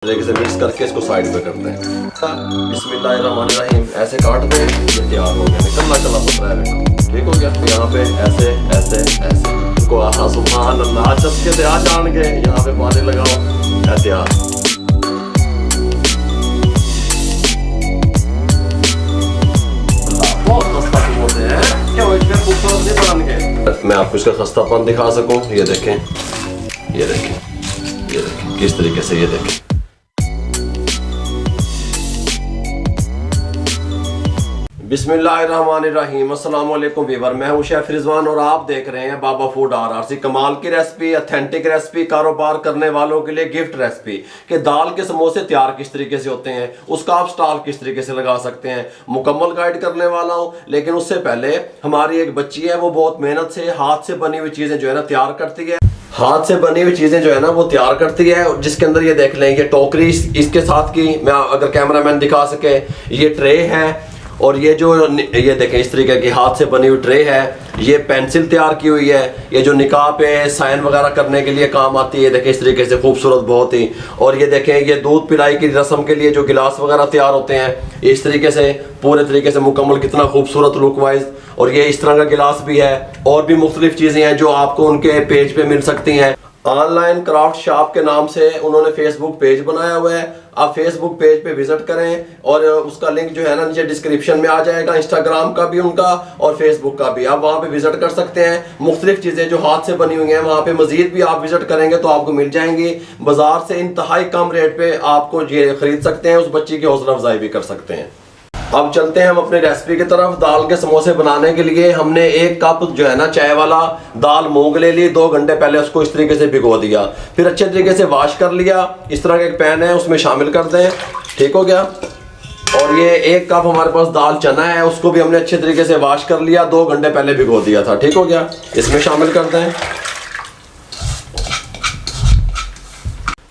तरीके से मिक्स करके इसको साइड पे करते हैं। बिस्मिल्लाहिर्रहमानिर्रहीम ऐसे काट दें, ये तैयार हो गया। निकलना चला पड़ रहा है, ठीक हो गया। तो यहाँ पे ऐसे ऐसे ऐसे इसको आहा सुभान अल्लाह चस्के से आ जान के यहाँ पे पानी लगाओ, है तैयार। बहुत खस्ता होते हैं, क्यों इसमें खूबसूरत नहीं बन के। मैं आपको इसका खस्तापन दिखा सकूं, ये देखें, ये देखें, ये देखें किस तरीके से, ये देखें। बिस्मिल्लाहिर्रहमानिर्रहीम, अस्सलाम वालेकुम वीवर, मैं हूं शेफ रिजवान और आप देख रहे हैं बाबा फूड RRC। कमाल की रेसिपी, ऑथेंटिक रेसिपी, कारोबार करने वालों के लिए गिफ्ट रेसिपी कि दाल के समोसे तैयार किस तरीके से होते हैं, उसका आप स्टॉल किस तरीके से लगा सकते हैं, मुकम्मल गाइड करने वाला हूं। लेकिन उससे पहले हमारी एक बच्ची है, वो बहुत मेहनत से हाथ से बनी हुई चीजें जो है ना तैयार करती है। हाथ से बनी हुई चीजें जो है ना वो तैयार करती है, जिसके अंदर ये देख लें, ये टोकरी इसके साथ की, मैं अगर कैमरामैन दिखा सके, ये ट्रे है और ये जो ये देखें इस तरीके की हाथ से बनी हुई ट्रे है। ये पेंसिल तैयार की हुई है, ये जो निकाह पे साइन वगैरह करने के लिए काम आती है, देखें इस तरीके से खूबसूरत बहुत ही। और ये देखें, ये दूध पिलाई की रस्म के लिए जो गिलास वगैरह तैयार होते हैं, इस तरीके से पूरे तरीके से मुकम्मल, कितना खूबसूरत लुक वाइज। और ये इस तरह का गिलास भी है, और भी मुख्तलिफ चीज़ें हैं जो आपको उनके पेज पे मिल सकती हैं। ऑनलाइन क्राफ्ट शॉप के नाम से उन्होंने फेसबुक पेज बनाया हुआ है, आप फेसबुक पेज पे विजिट करें और उसका लिंक जो है ना नीचे डिस्क्रिप्शन में आ जाएगा। इंस्टाग्राम का भी उनका और फेसबुक का भी, आप वहाँ पे विजिट कर सकते हैं। मुख्तलिफ चीज़ें जो हाथ से बनी हुई हैं वहाँ पे मजीद भी आप विजिट करेंगे तो आपको मिल जाएंगी। बाजार से इंतहाई कम रेट पे आपको ये खरीद सकते हैं, उस बच्ची की हौसला अफजाई भी कर सकते हैं। अब चलते हैं हम अपनी रेसिपी की तरफ। दाल के समोसे बनाने के लिए हमने 1 कप जो है ना चाय वाला दाल मूंग ले ली। 2 घंटे पहले उसको इस तरीके से भिगो दिया, फिर अच्छे तरीके से वॉश कर लिया। इस तरह का एक पैन है, उसमें शामिल कर दें, ठीक हो गया। और ये 1 कप हमारे पास दाल चना है, उसको भी हमने अच्छे तरीके से वॉश कर लिया, 2 घंटे पहले भिगो दिया था, ठीक हो गया। इसमें शामिल कर दें।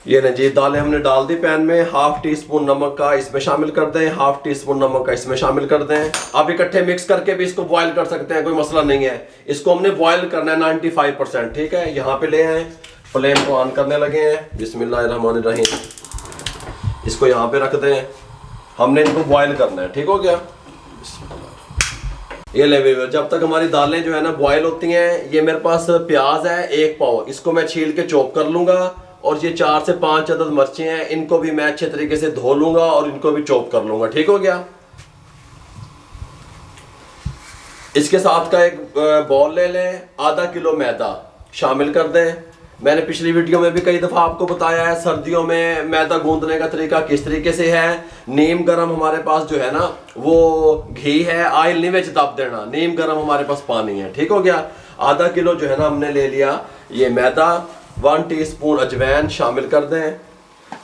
ये ना जी दालें हमने डाल दी पैन में। 1/2 टीस्पून नमक का इसमें शामिल कर दें, 1/2 टीस्पून नमक का इसमें शामिल कर दें। अब इकट्ठे मिक्स करके भी इसको बॉईल कर सकते हैं, कोई मसला नहीं है। इसको हमने बॉईल करना है 95%, ठीक है। यहाँ पे ले आए, फ्लेम को ऑन करने लगे हैं। बिस्मिल्लाहिर्रहमानिर्रहीम, इसको यहाँ पे रख दें, हमने इनको बॉईल करना है, ठीक हो गया। ये ले जब तक हमारी दालें जो है ना बॉयल होती हैं, ये मेरे पास प्याज है 1 पाव, इसको मैं छील के चॉप कर लूंगा। और ये 4 से 5 अदद मिर्चें हैं, इनको भी मैं अच्छे तरीके से धो लूंगा और इनको भी चॉप कर लूंगा, ठीक हो गया। इसके साथ का एक बॉल ले लें, आधा किलो मैदा शामिल कर दें। मैंने पिछली वीडियो में भी कई दफ़ा आपको बताया है सर्दियों में मैदा गूंदने का तरीका किस तरीके से है। नीम गरम हमारे पास जो है ना वो घी है, ऑयल नहीं में दब देना, नीम गरम हमारे पास पानी है, ठीक हो गया। आधा किलो जो है ना हमने ले लिया ये मैदा। 1 टीस्पून अजवाइन शामिल कर दें,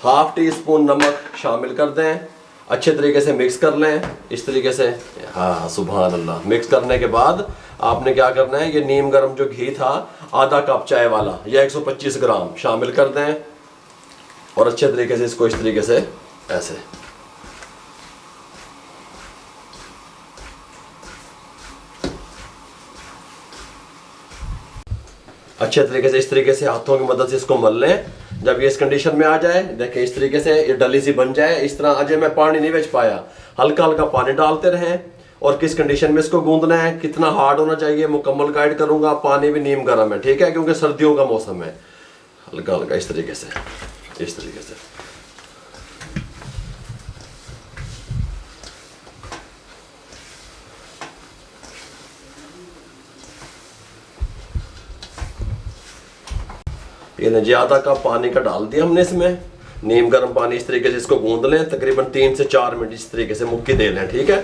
1/2 टीस्पून नमक शामिल कर दें, अच्छे तरीके से मिक्स कर लें इस तरीके से। हाँ सुभान अल्लाह। मिक्स करने के बाद आपने क्या करना है, ये नीम गरम जो घी था आधा कप चाय वाला या 125 ग्राम शामिल कर दें और अच्छे तरीके से इसको इस तरीके से ऐसे अच्छे तरीके से इस तरीके से हाथों की मदद से इसको मल लें। जब ये इस कंडीशन में आ जाए, देखें इस तरीके से ये डली सी बन जाए, इस तरह। अजय मैं पानी नहीं बेच पाया, हल्का हल्का पानी डालते रहें। और किस कंडीशन में इसको गूंदना है, कितना हार्ड होना चाहिए, मुकम्मल गाइड करूंगा। पानी भी नीम गर्म है, ठीक है, क्योंकि सर्दियों का मौसम है। हल्का हल्का इस तरीके से, इस तरीके से। ये ना जी आधा कप पानी का डाल दिया हमने इसमें, नीम गर्म पानी। इस तरीके से इसको गूंद लें, तकरीबन 3 से 4 मिनट इस तरीके से मुक्की दे लें, ठीक है,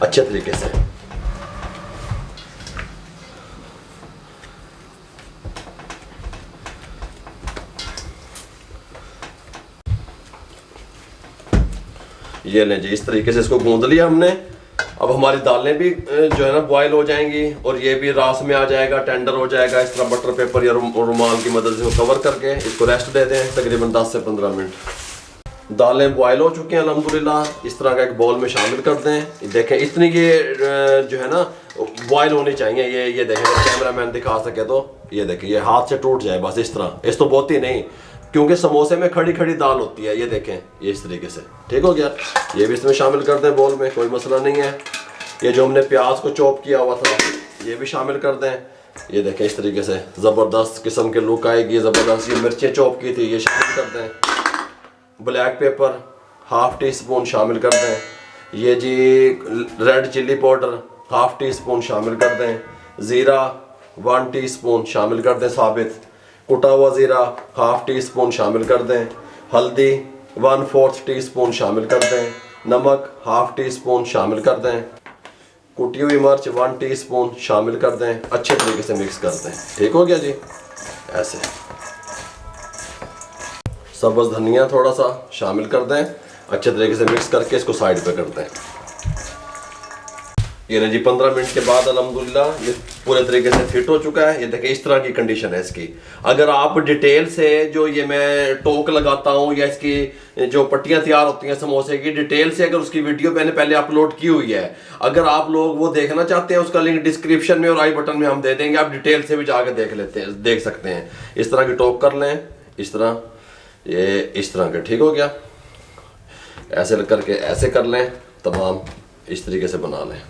अच्छे तरीके से। ये लें जी इस तरीके से इसको गूंद लिया हमने। अब हमारी दालें भी जो है ना बॉयल हो जाएंगी और ये भी रास में आ जाएगा, टेंडर हो जाएगा। इस तरह बटर पेपर या रुमाल की मदद से कवर करके इसको रेस्ट दे दें तकरीबन 10 से 15 मिनट। दालें बॉयल हो चुकी हैं अल्हम्दुलिल्लाह। इस तरह का एक बाउल में शामिल कर दें। देखें इतनी ये जो है ना बॉयल होनी चाहिए। ये देखें, कैमरा मैन दिखा सके तो ये देखें, ये हाथ से टूट जाए बस इस तरह। इस तो बहुत ही नहीं, क्योंकि समोसे में खड़ी खड़ी दाल होती है। ये देखें, ये इस तरीके से, ठीक हो गया। ये भी इसमें शामिल कर दें बोल में, कोई मसला नहीं है। ये जो हमने प्याज को चॉप किया हुआ था ये भी शामिल कर दें। ये देखें इस तरीके से ज़बरदस्त किस्म के लुक आएगी, ज़बरदस्त। ये मिर्चें चॉप की थी, ये शामिल कर दें। Black pepper half teaspoon शामिल कर दें। ये जी red chilli powder half teaspoon शामिल कर दें। ज़ीरा 1 टीस्पून शामिल कर दें साबित। कुटा हुआ ज़ीरा हाफ़ टी स्पून शामिल कर दें। हल्दी 1/4 टीस्पून शामिल कर दें। नमक हाफ़ टी स्पून शामिल कर दें। कुटी हुई मिर्च 1 टीस्पून शामिल कर दें। अच्छे तरीके से मिक्स कर दें, ठीक हो गया जी। ऐसे सब्ज़ धनिया थोड़ा सा शामिल कर दें, अच्छे तरीके से मिक्स करके इसको साइड पे कर दें। ये ना जी 15 मिनट के बाद अल्हम्दुलिल्लाह ये पूरे तरीके से फिट हो चुका है। ये देखिए इस तरह की कंडीशन है इसकी। अगर आप डिटेल से जो ये मैं टोक लगाता हूँ या इसकी जो पट्टियाँ तैयार होती हैं समोसे की, डिटेल से अगर उसकी वीडियो मैंने पहले अपलोड की हुई है, अगर आप लोग वो देखना चाहते हैं उसका लिंक डिस्क्रिप्शन में और आई बटन में हम दे देंगे, आप डिटेल से भी जाकर देख सकते हैं। इस तरह की टोक कर लें, इस तरह, ये इस तरह के, ठीक हो गया। ऐसे करके ऐसे कर लें, तमाम इस तरीके से बना लें।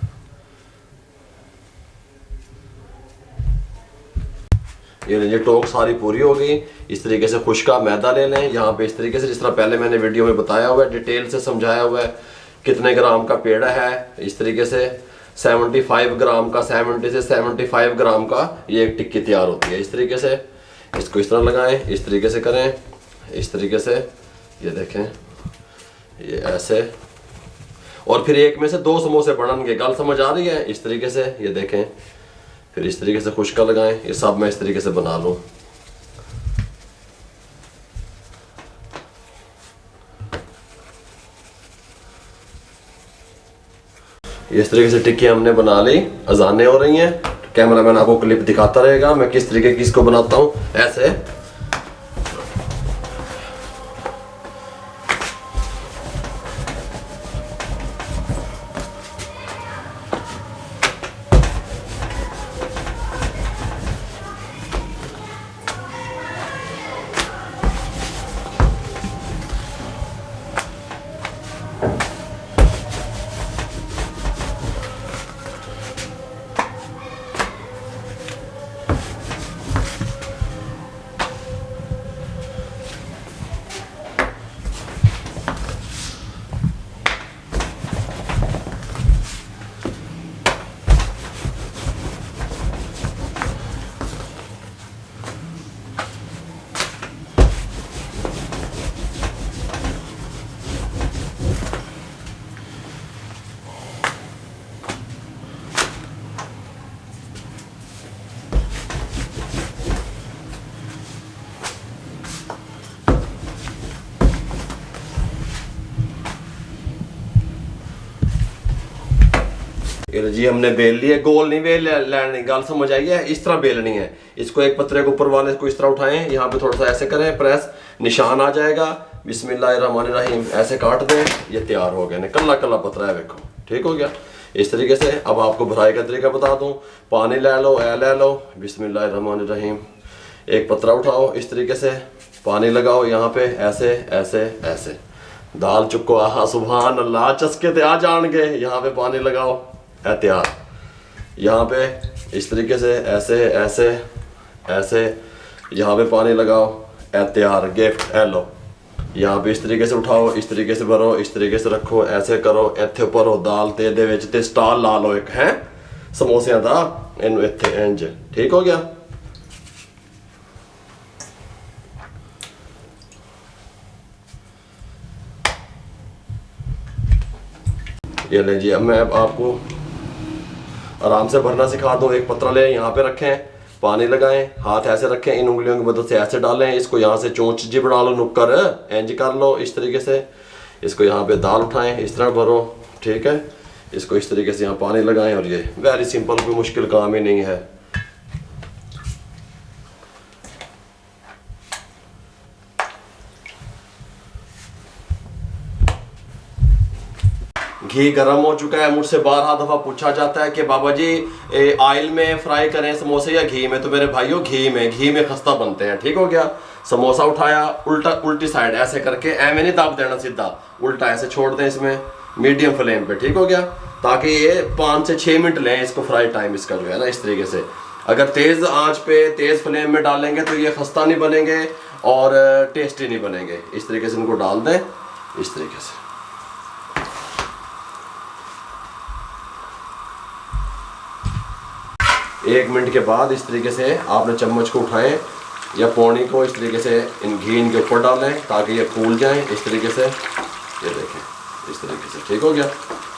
ये टोक सारी पूरी हो गई। इस तरीके से खुश्का मैदा ले लें यहाँ पे, इस तरीके से जिस तरह पहले मैंने वीडियो में बताया हुआ है, डिटेल से समझाया हुआ है कितने ग्राम का पेड़ा है। इस तरीके से 75 ग्राम का, 70 से 75 ग्राम का ये एक टिक्की तैयार होती है। इस तरीके से इसको इस तरह लगाएं, इस तरीके से करें, इस तरीके से, ये देखें, ये ऐसे। और फिर एक में से 2 समोसे बढ़ेंगे, गल समझ आ रही है। इस तरीके से ये देखें, फिर इस तरीके से खुश्का लगाएं। ये सब मैं इस तरीके से बना लूँ। इस तरीके से टिक्की हमने बना ली। अजानें हो रही हैं, कैमरामैन आपको क्लिप दिखाता रहेगा मैं किस तरीके की इसको बनाता हूँ। ऐसे ये जी हमने बेल ली है। गोल नहीं बेल लेनी, गल समझ आई है, इस तरह बेलनी है। इसको एक पतरे के ऊपर वाले को इस तरह उठाएं, यहाँ पे थोड़ा सा ऐसे करें प्रेस, निशान आ जाएगा। बिस्मिल्लाहिर्रहमानिर्रहीम ऐसे काट दें, ये तैयार हो गया। कल्ला कल्ला पतरा है, देखो, ठीक हो गया। इस तरीके से अब आपको भराई का तरीका बता दूं। पानी ले लो, ले लो, बिस्मिल्लाहिर्रहमानिर्रहीम, एक पतरा उठाओ, इस तरीके से पानी लगाओ यहाँ पे, ऐसे ऐसे ऐसे, दाल चुको, आहा सुभान अल्लाह, चस्के ते आ जाएंगे। यहाँ पे पानी लगाओ, एहतियात, यहाँ पे इस तरीके से ऐसे ऐसे ऐसे, यहाँ पे पानी लगाओ, एहतियात, गिफ्ट है लो। यहाँ पे इस तरीके से उठाओ, इस तरीके से भरो, इस तरीके से रखो, ऐसे करो, इत्थे उपर हो दाल ते दे विच ते स्टाल ला लो एक है समोसियां दा, इनू इत्थे इंज, ठीक हो गया। ये ले जी, अब मैं आपको आराम से भरना सिखा दूँ। एक पतरा ले, यहाँ पे रखें, पानी लगाएं, हाथ ऐसे रखें, इन उंगलियों की मदद से ऐसे डालें, इसको यहाँ से चोंच जी बना लो, नुक्कर इंज कर लो, इस तरीके से। इसको यहाँ पे दाल उठाएं, इस तरह भरो, ठीक है। इसको इस तरीके से यहाँ पानी लगाएं, और ये वेरी सिंपल, कोई मुश्किल काम ही नहीं है। घी गर्म हो चुका है। मुझसे 12 दफ़ा पूछा जाता है कि बाबा जी ऑयल में फ्राई करें समोसे या घी में, तो मेरे भाइयों घी में खस्ता बनते हैं, ठीक हो गया। समोसा उठाया, उल्टा उल्टी साइड ऐसे करके एवं नहीं दाब देना, सीधा उल्टा ऐसे छोड़ दें इसमें मीडियम फ्लेम पे, ठीक हो गया। ताकि ये 5 से 6 मिनट लें इसको फ्राई टाइम इसका जो है ना, इस तरीके से। अगर तेज़ आंच पे तेज़ फ्लेम में डालेंगे तो ये खस्ता नहीं बनेंगे और टेस्टी नहीं बनेंगे। इस तरीके से इनको डाल दें, इस तरीके से। एक मिनट के बाद इस तरीके से आपने चम्मच को उठाएं या पौनी को इस तरीके से इन घी इनके ऊपर डालें ताकि ये फूल जाएं इस तरीके से। ये देखें इस तरीके से, ठीक हो गया।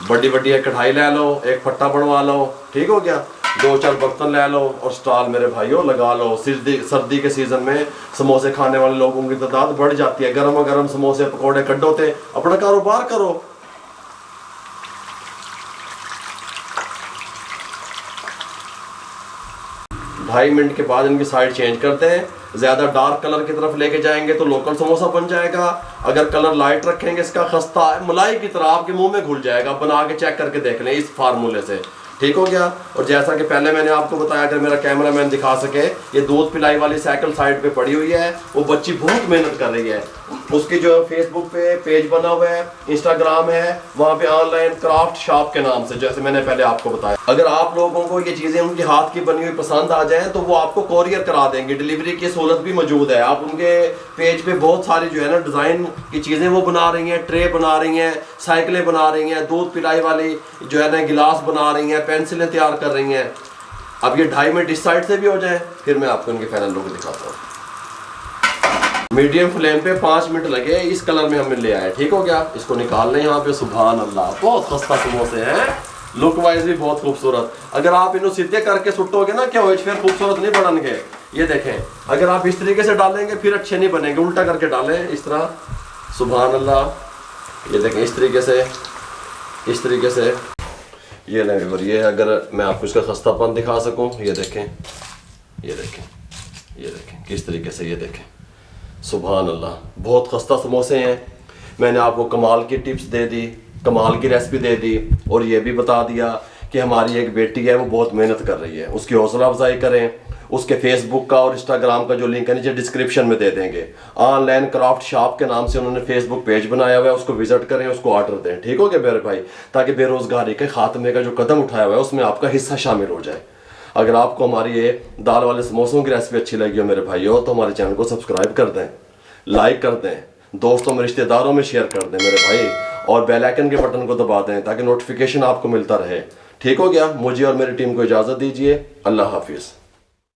बड़ी बड़ी एक कढ़ाई ले लो, एक फट्टा बनवा लो, ठीक हो गया। 2-4 बर्तन ले लो और स्टॉल मेरे भाइयों लगा लो। सर्दी के सीज़न में समोसे खाने वाले लोगों की तादाद बढ़ जाती है। गरम गरम समोसे पकौड़े कड्डो थे, अपना कारोबार करो। ढाई मिनट के बाद इनकी साइड चेंज करते हैं। ज़्यादा डार्क कलर की तरफ लेके जाएंगे तो लोकल समोसा बन जाएगा। अगर कलर लाइट रखेंगे इसका खस्ता मलाई की तरह आपके मुंह में घुल जाएगा। बना के चेक करके देख लें इस फार्मूले से, ठीक हो गया। और जैसा कि पहले मैंने आपको बताया, अगर मेरा कैमरामैन दिखा सके, ये दूध पिलाई वाली साइकिल साइड पे पड़ी हुई है। वो बच्ची बहुत मेहनत कर रही है। उसकी जो फेसबुक पे पेज बना हुआ है, इंस्टाग्राम है, वहाँ पे ऑनलाइन क्राफ्ट शॉप के नाम से, जैसे मैंने पहले आपको बताया। अगर आप लोगों को ये चीज़ें उनके हाथ की बनी हुई पसंद आ जाए तो वो आपको कोरियर करा देंगे। डिलीवरी की सहूलत भी मौजूद है। आप उनके पेज पे बहुत सारी जो है ना डिज़ाइन की चीज़ें वो बना रही हैं। ट्रे बना रही हैं, साइकिलें बना रही हैं, दूध पिलाई वाली जो है ना गिलास बना रही हैं, पेंसिलें तैयार कर रही हैं। अब ये 2.5 मिनट इस साइड से भी हो जाए, फिर मैं आपको इनके फाइनल लुक दिखाता हूँ। मीडियम फ्लेम पे 5 मिनट लगे, इस कलर में हमने ले आए, ठीक हो गया। इसको निकाल लें यहाँ पे। सुभान अल्लाह, बहुत खस्ता समोसे हैं, लुक वाइज भी बहुत खूबसूरत। अगर आप इन्हें सीधे करके सुटोगे ना क्या हो, फिर खूबसूरत नहीं बनेंगे। ये देखें, अगर आप इस तरीके से डालेंगे फिर अच्छे नहीं बनेंगे। उल्टा करके डालें इस तरह, सुभान अल्लाह। ये देखें इस तरीके से, इस तरीके से। ये नहीं, ये अगर मैं आपको इसका खस्तापन दिखा सकूं, ये देखें, ये देखें, ये देखें किस तरीके से। ये देखें, सुभान अल्लाह, बहुत खस्ता समोसे हैं। मैंने आपको कमाल की टिप्स दे दी, कमाल की रेसिपी दे दी, और ये भी बता दिया कि हमारी एक बेटी है वो बहुत मेहनत कर रही है, उसकी हौसला अफजाई करें। उसके फेसबुक का और इंस्टाग्राम का जो लिंक है नीचे डिस्क्रिप्शन में दे देंगे। ऑनलाइन क्राफ्ट शॉप के नाम से उन्होंने फेसबुक पेज बनाया हुआ है, उसको विजिट करें, उसको ऑर्डर दें, ठीक हो गया मेरे भाई। ताकि बेरोज़गारी के खात्मे का जो कदम उठाया हुआ है उसमें आपका हिस्सा शामिल हो जाए। अगर आपको हमारी ये दाल वाले समोसों की रेसिपी अच्छी लगी हो मेरे भाइयों, तो हमारे चैनल को सब्सक्राइब कर दें, लाइक कर दें, दोस्तों में रिश्तेदारों में शेयर कर दें मेरे भाई, और बेल आइकन के बटन को दबा दें ताकि नोटिफिकेशन आपको मिलता रहे, ठीक हो गया। मुझे और मेरी टीम को इजाज़त दीजिए। अल्लाह हाफिज़।